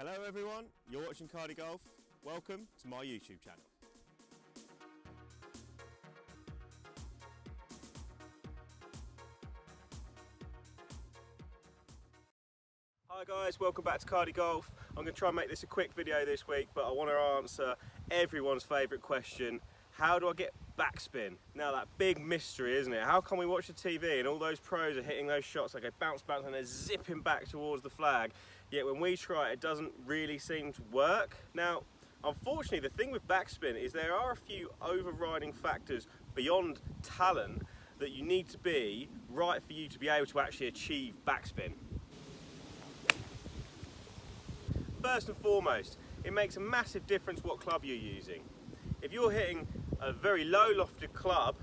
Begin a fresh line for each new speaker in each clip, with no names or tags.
Hello everyone, you're watching CardyGolf. Welcome to my YouTube channel. Hi guys, welcome back to CardyGolf. I'm going to try and make this a quick video this week, but I want to answer everyone's favourite question: how do I get backspin? Now, that big mystery, isn't it? How can we watch the TV and all those pros are hitting those shots, they go bounce, bounce, and they're zipping back towards the flag, yet when we try it doesn't really seem to work? Now, unfortunately, the thing with backspin is there are a few overriding factors beyond talent that you need to be right for you to be able to actually achieve backspin. First and foremost, it makes a massive difference what club you're using. If you're hitting a very low lofted club,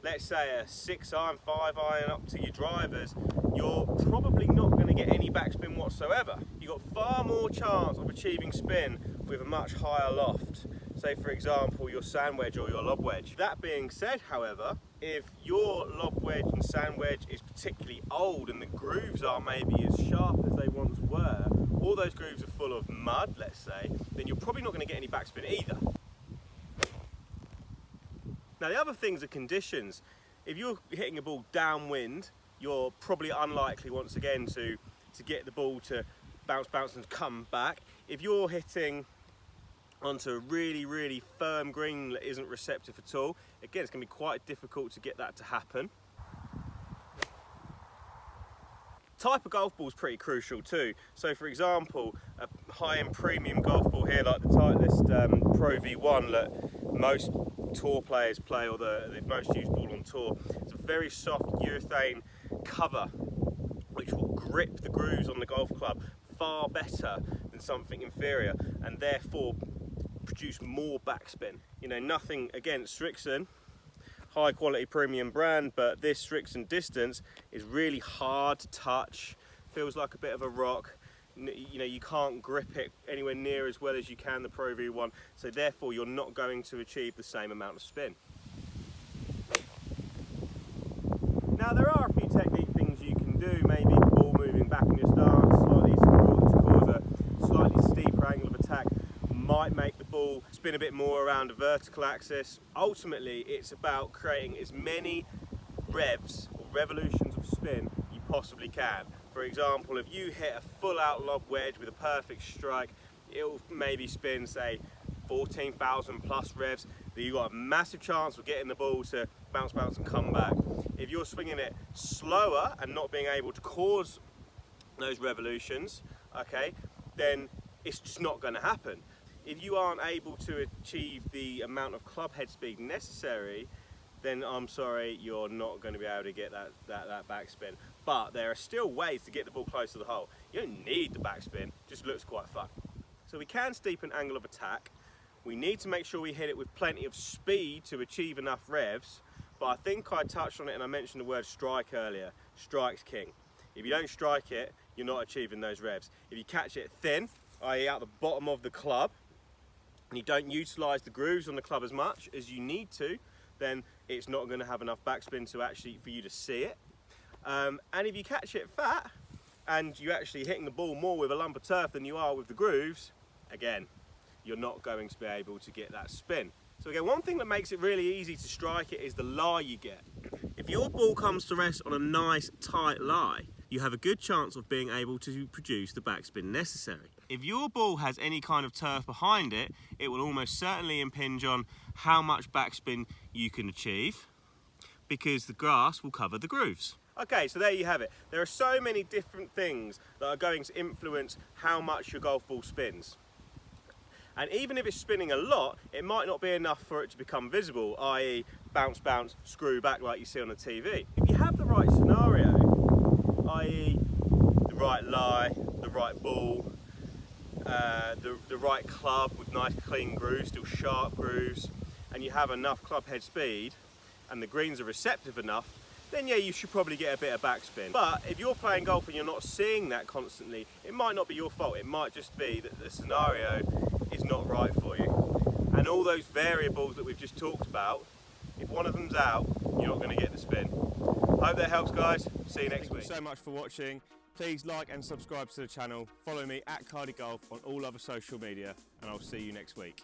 let's say a 6-iron, 5-iron up to your drivers, you're probably not going to get any backspin whatsoever. You've got far more chance of achieving spin with a much higher loft. Say for example your sand wedge or your lob wedge. That being said, however, if your lob wedge and sand wedge is particularly old and the grooves aren't maybe as sharp as they once were, all those grooves are full of mud, let's say, then you're probably not going to get any backspin either. Now, the other things are conditions. If you're hitting a ball downwind, you're probably unlikely once again to get the ball to bounce, bounce and come back. If you're hitting onto a really firm green that isn't receptive at all, again, it's going to be quite difficult to get that to happen. Type of golf ball is pretty crucial too. So for example, a high-end premium golf ball here, like the Titleist Pro V1 that most tour players play, or the most used ball on tour, it's a very soft urethane cover which will grip the grooves on the golf club far better than something inferior, and therefore produce more backspin. You know, nothing against Strixon, high quality premium brand, but this Strixon Distance is really hard to touch, feels like a bit of a rock. You know, you can't grip it anywhere near as well as you can the Pro V1, so therefore you're not going to achieve the same amount of spin. Now, there are a few technique things you can do. Maybe the ball moving back in your stance slightly to cause a slightly steeper angle of attack might make the ball spin a bit more around a vertical axis. Ultimately, it's about creating as many revs or revolutions of spin you possibly can. For example, if you hit a full out lob wedge with a perfect strike, it'll maybe spin, say, 14,000 plus revs. You've got a massive chance of getting the ball to bounce, bounce and come back. If you're swinging it slower and not being able to cause those revolutions, okay, then it's just not going to happen. If you aren't able to achieve the amount of club head speed necessary, then I'm sorry, you're not going to be able to get that backspin. But there are still ways to get the ball close to the hole. You don't need the backspin, it just looks quite fun. So we can steepen angle of attack. We need to make sure we hit it with plenty of speed to achieve enough revs. But I think I touched on it and I mentioned the word strike earlier. Strike's king. If you don't strike it, you're not achieving those revs. If you catch it thin, i.e. out the bottom of the club, and you don't utilise the grooves on the club as much as you need to, then it's not going to have enough backspin to actually for you to see it. And if you catch it fat and you're actually hitting the ball more with a lump of turf than you are with the grooves, again, you're not going to be able to get that spin. So again, one thing that makes it really easy to strike it is the lie you get. If your ball comes to rest on a nice tight lie, you have a good chance of being able to produce the backspin necessary. If your ball has any kind of turf behind it, it will almost certainly impinge on how much backspin you can achieve, because the grass will cover the grooves. Okay, so there you have it. There are so many different things that are going to influence how much your golf ball spins. And even if it's spinning a lot, it might not be enough for it to become visible, i.e. bounce, bounce, screw back like you see on the TV. If you have the right scenario, i.e. the right lie, the right ball, the right club with nice clean grooves, still sharp grooves, and you have enough club head speed and the greens are receptive enough, then yeah, you should probably get a bit of backspin. But if you're playing golf and you're not seeing that constantly, it might not be your fault. It might just be that the scenario is not right for you. And all those variables that we've just talked about, if one of them's out, you're not going to get the spin. Hope that helps, guys. See you next week. Thank you so much for watching. Please like and subscribe to the channel, follow me at CardyGolf on all other social media, and I'll see you next week.